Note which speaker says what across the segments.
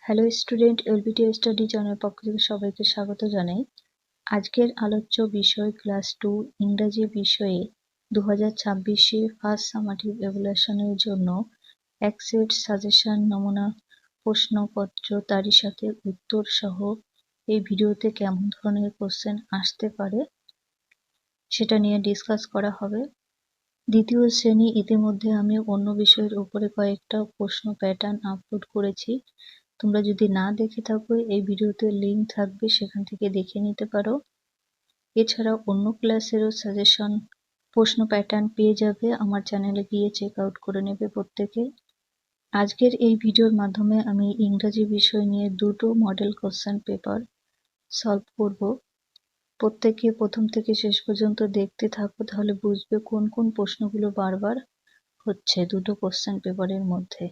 Speaker 1: Hello student, LBT study চ্যানেলের পক্ষ থেকে সবাইকে স্বাগত জানাই। আজকের আলোচ্য বিষয় ক্লাস 2 ইংরেজি বিষয়ে 2026-এ ফার্স্ট সামাটিভ এভালুয়েশনের জন্য এক সেট সাজেশন নমুনা প্রশ্নপত্র তারই সাথে উত্তর সহ এই ভিডিওতে কেমন ধরনের কোশ্চেন আসতে পারে সেটা নিয়ে ডিসকাস করা হবে। দ্বিতীয় শ্রেণী ইতিমধ্যে আমি অন্য বিষয়ের উপরে কয়েকটা প্রশ্ন প্যাটার্ন আপলোড করেছি। তোমরা যদি না দেখে থাকো এই ভিডিওতে লিংক থাকবে, সেখান থেকে দেখে নিতে পারো। এছাড়া অন্য ক্লাসেরও সাজেশন প্রশ্ন প্যাটার্ন পেয়ে যাবে, আমার চ্যানেলে গিয়ে চেক আউট করে নেবে প্রত্যেকে। আজকের এই ভিডিওর মাধ্যমে আমি ইংরেজি বিষয় নিয়ে দুটো মডেল কোশ্চেন পেপার সলভ করব। প্রত্যেকে প্রথম থেকে শেষ পর্যন্ত দেখতে থাকো, তাহলে বুঝবে কোন কোন প্রশ্নগুলো বারবার হচ্ছে দুটো কোশ্চেন পেপারের মধ্যে।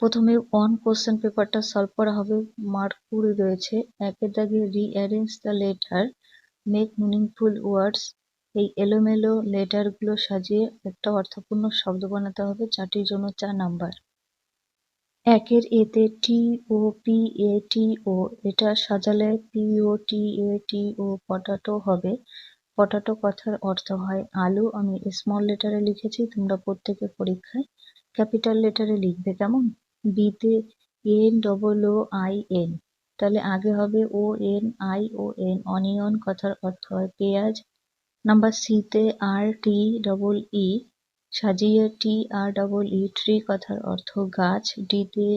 Speaker 1: প্রথমে ওয়ান কোশ্চেন পেপারটা সলভ করা হবে। মার্ক 20 রয়েছে। একের দাগে rearrange the letter, make meaningful ওয়ার্ডস। এই এলোমেলো লেটারগুলো সাজিয়ে একটা অর্থপূর্ণ শব্দ বানাতে হবে, 4টির জন্য 4 নাম্বার। একের এতে TOPATO, এটা সাজালে POTATO পটাটো হবে। পটাটো কথার অর্থ হয় আলু। আমি স্মল লেটারে লিখেছি, তোমরা প্রত্যেকে পরীক্ষায় ক্যাপিটাল লেটারে লিখবে। কেমন? বিতে NOOIN, তাহলে আগে হবে ONION, অনিয়ন কথার অর্থ হয় পেঁয়াজ। নাম্বার সিতে RTEE, সাজিয়ে TREE, ট্রি কথার অর্থ গাছ। ডিতে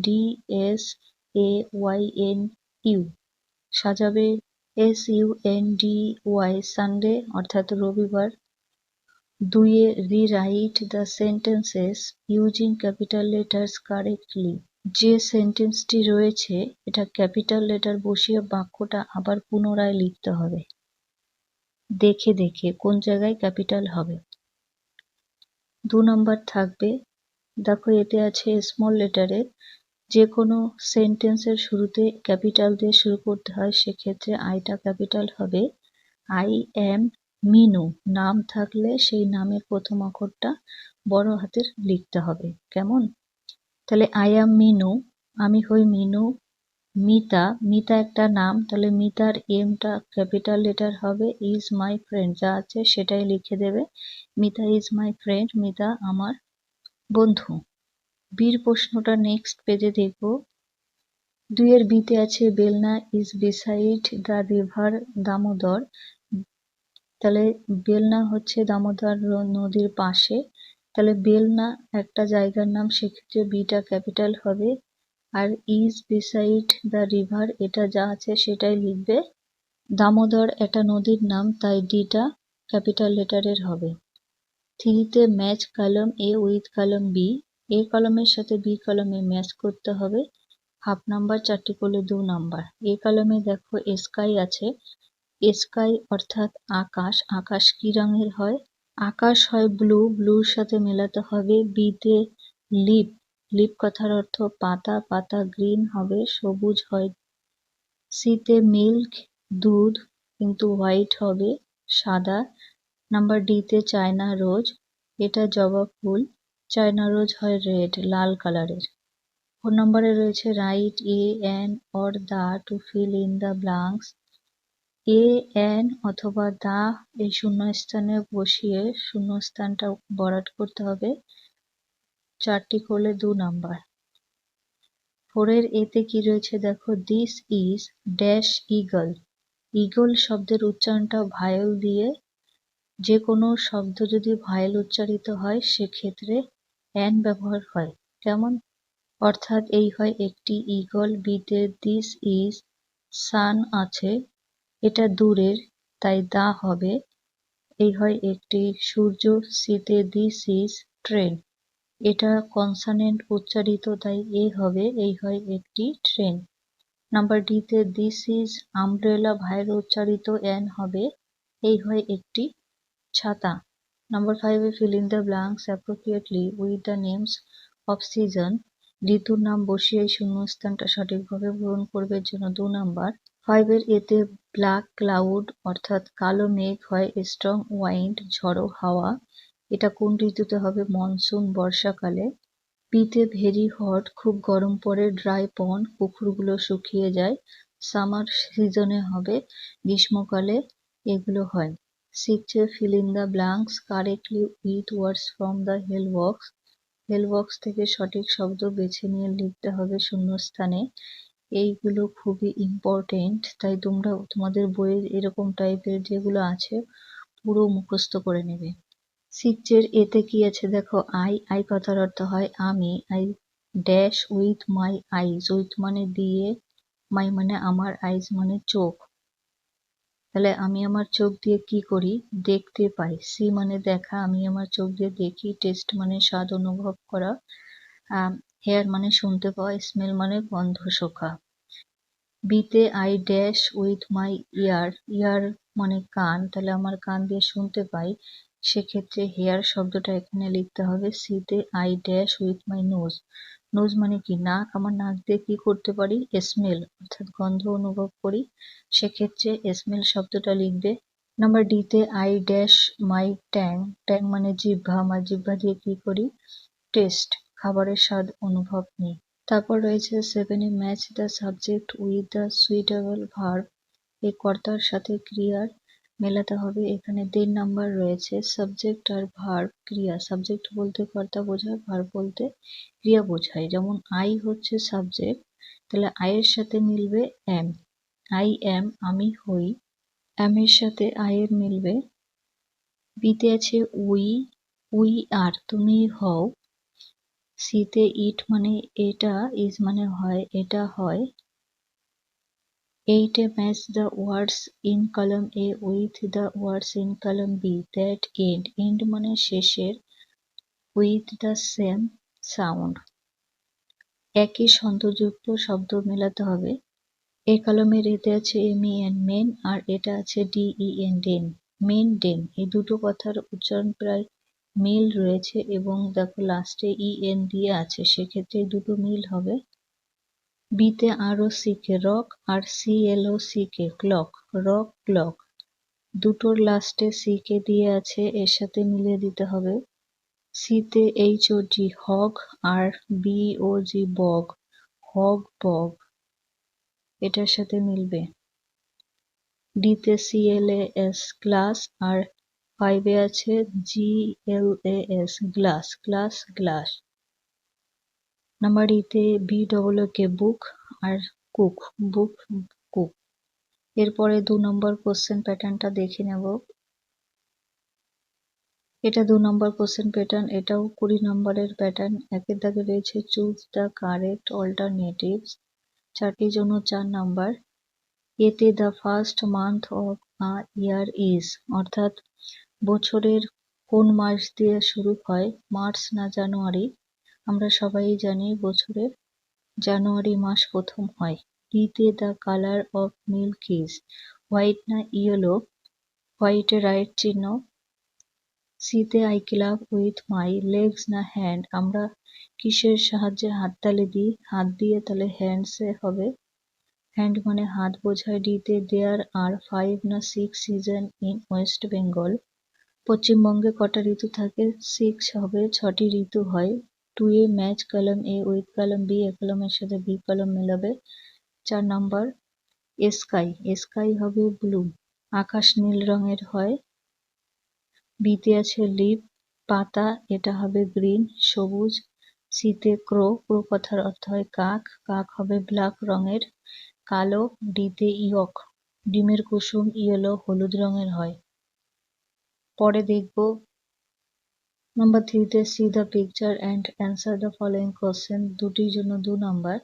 Speaker 1: DSAYNU, সাজাবে SUNDY, সানডে অর্থাৎ রবিবার। দুইয়ে rewrite the sentences using capital letters correctly, যে সেন্টেন্সটি রয়েছে এটা ক্যাপিটাল লেটার বসিয়ে বাক্যটা আবার পুনরায় লিখতে হবে, দেখে দেখে কোন জায়গায় ক্যাপিটাল হবে। 2 নাম্বার থাকবে, দেখো এতে আছে স্মল লেটারে যে কোনো সেন্টেন্সের শুরুতে ক্যাপিটাল দিয়ে শুরু করতে হয়, সেক্ষেত্রে আইটা ক্যাপিটাল হবে। আই অ্যাম মিনু, নাম থাকলে সেই নামের প্রথম অক্ষরটা বড় হাতের লিখতে হবে। কেমন? তাহলে আই অ্যাম মিনু, আমি হই মিনু। মিতা, মিতা একটা নাম, তাহলে মিতার এমটা ক্যাপিটাল লেটার হবে। ইজ মাই ফ্রেন্ড, যা আছে সেটাই লিখে দেবে। Mita is my friend, Mita আমার বন্ধু। বির প্রশ্নটা নেক্সট পেজে দেখব। 2 বিতে আছে Belna is beside the river Damodar, তাহলে বেলনা হচ্ছে দামোদর নদীর পাশে, তাহলে বেলনা একটা জায়গার নাম, সেক্ষেত্রে বিটা ক্যাপিটাল হবে। আর ইজ বিসাইড দ্য রিভার, এটা যা আছে সেটাই লিখবে। দামোদর একটা নদীর নাম, তাই ডিটা ক্যাপিটাল লেটারের হবে। 3তে ম্যাচ কলম এ উইথ কলম বি, এ কলমের সাথে বি কলমে ম্যাচ করতে হবে। হাফ নাম্বার, 4টি করলে 2 নাম্বার। এ কলমে দেখো স্কাই আছে, স্কাই অর্থাৎ আকাশ। আকাশ কি রঙের হয়? আকাশ হয় ব্লু, ব্লুর সাথে মেলাতে হবে। বিতে লিপ, লিপ কথার অর্থ পাতা, পাতা গ্রিন হবে, সবুজ হয়। সিতে মিল্ক, দুধ, কিন্তু হোয়াইট হবে, সাদা। নাম্বার ডিতে চায়না রোজ, এটা জবা ফুল, চায়না রোজ হয় রেড, লাল কালারের। 4 নম্বরে রয়েছে write a an or the to fill in the blanks, a an অথবা দা এই শূন্যস্থানে বসিয়ে শূন্যস্থানটা ভরাট করতে হবে, 4টি করলে 2 নাম্বার। 4 এতে কি রয়েছে দেখো, this is dash eagle, eagle শব্দের উচ্চারণটা ভায়োল দিয়ে, যে কোনো শব্দ যদি ভায়োল উচ্চারিত হয় সেক্ষেত্রে অ্যান ব্যবহার হয়। কেমন? অর্থাৎ এই হয় একটি ইগল। বিতে দিস ইজ, সান আছে, এটা দূরের তাই দা হবে, এই হয় একটি সূর্য। সিতে দিস ইজ ট্রেন, এটা কনসনেন্ট উচ্চারিত তাই এ হবে, এই হয় একটি ট্রেন। নাম্বার ডিতে দিস ইজ আমব্রেলা, ভাইয়ের উচ্চারিত এন হবে, এই হয় একটি ছাতা। Number 5 feel in the blanks appropriately with the names off season, ঋতুর নাম বসিয়ে এই শূন্যস্থানটা সঠিকভাবে পূরণ করবে জন্য 2 নাম্বার। 5 এতে ব্ল্যাক ক্লাউড অর্থাৎ কালো মেঘ হয়, স্ট্রং ওয়াইন্ড ঝড়ো হাওয়া, এটা কোন ঋতুতে হবে? মনসুন, বর্ষাকালে। বিতে ভেরি হট, খুব গরম পড়ে। ড্রাই পন্ড, পুকুরগুলো শুকিয়ে যায়। সামার সিজনে হবে, গ্রীষ্মকালে এগুলো হয়। সিক্সে fill in the blanks correctly with words from the help box. Help box থেকে সঠিক শব্দ বেছে নিয়ে লিখতে হবে শূন্যস্থানে। এইগুলো খুবই ইম্পর্টেন্ট, তাই তোমরা তোমাদের বইয়ে এরকম টাইপের যেগুলো আছে পুরো মুখস্থ করে নেবে। সিক্সের এতে কি আছে দেখো, আই কথার অর্থ হয় আমি। I dash with my eyes, with মানে দিয়ে, মাই মানে আমার, আইজ মানে চোখ। তাহলে আমি আমার চোখ দিয়ে কি করি, দেখতে পাই। সি মানে দেখা, আমি আমার চোখ দিয়ে দেখি। টেস্ট মানে স্বাদ অনুভব করা। হেয়ার মানে শুনতে পাওয়া। স্মেল মানে গন্ধ শোকা। বিতে আই ড্যাশ উইথ মাই ইয়ার, ইয়ার মানে কান, তাহলে আমার কান দিয়ে শুনতে পাই, সেক্ষেত্রে হেয়ার শব্দটা এখানে লিখতে হবে। সিতে I dash with my nose, nose মানে কি নাক, আমার নাক দিয়ে কি করতে পারি, স্মেল অর্থাৎ গন্ধ অনুভব করি, সেক্ষেত্রে স্মেল শব্দটা লিখবে। নাম্বার ডিতে আই ড্যাশ মাই ট্যাং, ট্যাং মানে জিহ্বা, আমার জিহ্বা দিয়ে কি করি, টেস্ট খাবারের স্বাদ অনুভব নিই। তারপর রয়েছে সেভেনে match the subject with the suitable verb, এই কর্তার সাথে ক্রিয়ার মেলাতে হবে। এখানে 3 নাম্বার রয়েছে। সাবজেক্ট আর ভার্ব, ক্রিয়া। সাবজেক্ট বলতে কর্তা বোঝায়, ভার্ব বলতে ক্রিয়া বোঝায়। যেমন আই হচ্ছে সাবজেক্ট, তাহলে আই এর সাথে মিলবে অ্যাম, আই অ্যাম আমি হই। অ্যাম এর সাথে আই এর মিলবে। বিতে আছে উই, উই আর তুমি হও। সিতে ইট মানে এটা, ইজ মানে হয়, এটা হয়। এইটে match the words in column A with the words in column B that end, end মানে শেষের, উইথ দ্য সেম সাউন্ড একই ছন্দযুক্ত শব্দ মেলাতে হবে। এই কলমের এতে আছে MEN মেন, আর এটা আছে DEN ডেন, মেন ডেন, এই দুটো কথার উচ্চারণ প্রায় মিল রয়েছে এবং দেখো লাস্টে EN দিয়ে আছে, সেক্ষেত্রে এই দুটো মিল হবে। বিতে আরও সিকে রক, আর CLOCK ক্লক, রক ক্লক, দুটোর লাস্টে সিকে দিয়ে আছে, এর সাথে মিলিয়ে দিতে হবে। সিতে HOG হগ, আর BOG বগ, হগ বগ, এটার সাথে মিলবে। ডিতে CLAS ক্লাস, আর 5-এ আছে GLAS glass, class glass. Number ইতে BOOK বুক, আর কুক, বুক কুক। এরপরে 2 নম্বর কোশ্চেন প্যাটার্নটা দেখে নেব। এটা 2 নম্বর কোশ্চেন প্যাটার্ন, এটাও 20 নম্বরের প্যাটার্ন। একের দাগে রয়েছে চুজ দ্য কারেক্ট অল্টারনেটিভস, 4টির জন্য 4 নাম্বার। এতে the first month of a year is, অর্থাৎ বছরের কোন মাস দিয়ে শুরু হয়, মার্চ না জানুয়ারি। আমরা সবাই জানি বছরের জানুয়ারি মাস প্রথম হয়। ডিতে the colour of milk is, white না ইয়েলো, হোয়াইটে রাইট চিহ্ন। সিতে I club with my legs না হ্যান্ড, আমরা কিসের সাহায্যে হাততালি দিই, হাত দিয়ে, তাহলে হ্যান্ডসে হবে, হ্যান্ড মানে হাত বোঝায়। ডিতে দেয়ার আর 5 না 6 সিজন ইন ওয়েস্ট বেঙ্গল, পশ্চিমবঙ্গে কটা ঋতু থাকে, 6 হবে, 6টি ঋতু হয়। 2-এ ম্যাচ কলম এ উইথ কলম বি, এ কলমের সাথে বি কলম মেলাবে। 4 নাম্বার স্কাই, স্কাই হবে ব্লু, আকাশ নীল রঙের হয়। বিতে আছে লিভ পাতা, এটা হবে গ্রিন সবুজ। সিতে ক্রো, ক্রো কথার অর্থ হয় কাক, কাক হবে ব্ল্যাক রঙের কালো। ডিতে ইয়ক, ডিমের কুসুম ইয়েলো হলুদ রঙের হয়। পরে দেখব নাম্বার 3-তে see the picture and answer the following question, দুটির জন্য 2 নাম্বার।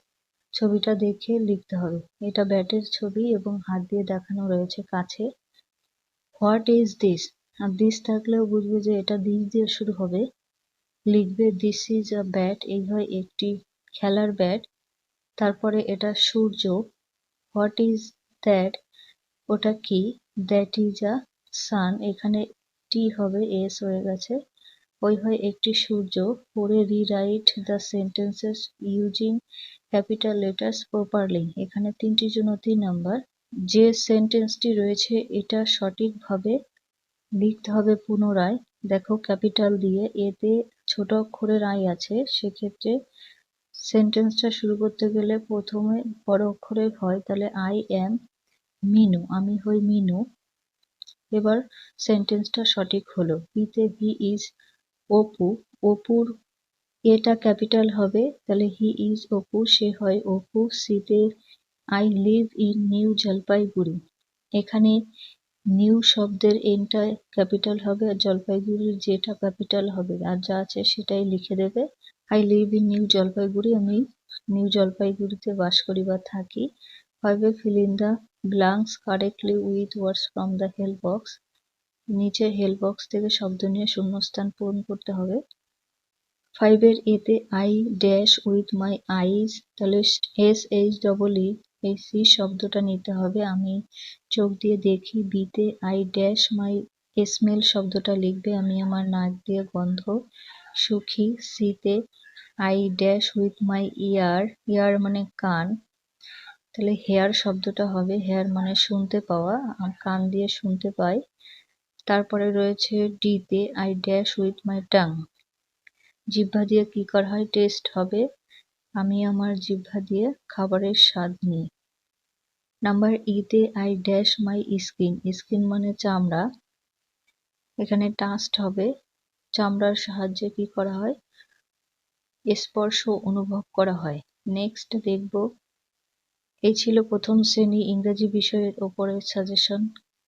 Speaker 1: ছবিটা দেখে লিখতে হবে। এটা ব্যাটের ছবি এবং হাত দিয়ে দেখানো রয়েছে কাছে। হোয়াট ইজ দিস, আর দিস থাকলেও বুঝবে যে এটা দিস দিয়ে শুরু হবে, লিখবে দিস ইজ আ ব্যাট, এই হয় একটি খেলার ব্যাট। তারপরে এটা সূর্য। হোয়াট ইজ দ্যাট, ওটা কি, দ্যাট ইজ আ সান, এখানে টি হবে, এস হয়ে গেছে, ওই হয় একটি সূর্য। পরে rewrite the sentences using capital letters properly, এখানে 3টির জন্য 3 নাম্বার। যে সেন্টেন্সটি রয়েছে এটা সঠিকভাবে লিখতে হবে পুনরায়, দেখো ক্যাপিটাল দিয়ে। এতে ছোট অক্ষরের আই আছে, সেক্ষেত্রে সেন্টেন্সটা শুরু করতে গেলে প্রথমে বড় অক্ষরের হয়, তাহলে আই অ্যাম মিনু, আমি হই মিনু। এবার সেন্টেন্সটা সঠিক হলো। বিতে হি ইজ অপু, অপুর এটা ক্যাপিটাল হবে, তাহলে হি ইজ অপু, সে হয় অপু। সিতে I live in new Jalpaiguri, এখানে নিউ শব্দের এনটা ক্যাপিটাল হবে আর জলপাইগুড়ির যেটা ক্যাপিটাল হবে, আর যা আছে সেটাই লিখে দেবে। I live in new Jalpaiguri, আমি নিউ জলপাইগুড়িতে বাস করি বা থাকি। হবে feel in the blanks correctly with words from the help box, নিচের হেল্প বক্স থেকে শব্দ নিয়ে শূন্যস্থান পূরণ করতে হবে। 5 এর এতে আই ড্যাশ উইথ মাই আইজ, তাহলে SHEE এই সি শব্দটা নিতে হবে, আমি চোখ দিয়ে দেখি। বিতে আই ড্যাশ মাই স্মেল শব্দটা লিখবে, আমি আমার নাক দিয়ে গন্ধ সুখী। সিতে আই ড্যাশ উইথ মাই ইয়ার, ইয়ার মানে কান, তাহলে হেয়ার শব্দটা হবে, হেয়ার মানে শুনতে পাওয়া, কান দিয়ে শুনতে পাই। তারপরে রয়েছে ডিতে I dash with my tongue, জিহ্বা দিয়ে কি করা হয়, টেস্ট হবে, আমি আমার জিহ্বা দিয়ে খাবারের স্বাদ নিই। নাম্বার ইতে I dash my skin, skin মানে চামড়া, এখানে টাস্ট হবে, চামড়ার সাহায্যে কি করা হয়, স্পর্শ অনুভব করা হয়। নেক্সট দেখব, এই ছিল প্রথম শ্রেণী ইংরেজি বিষয়ের ওপরের সাজেশন।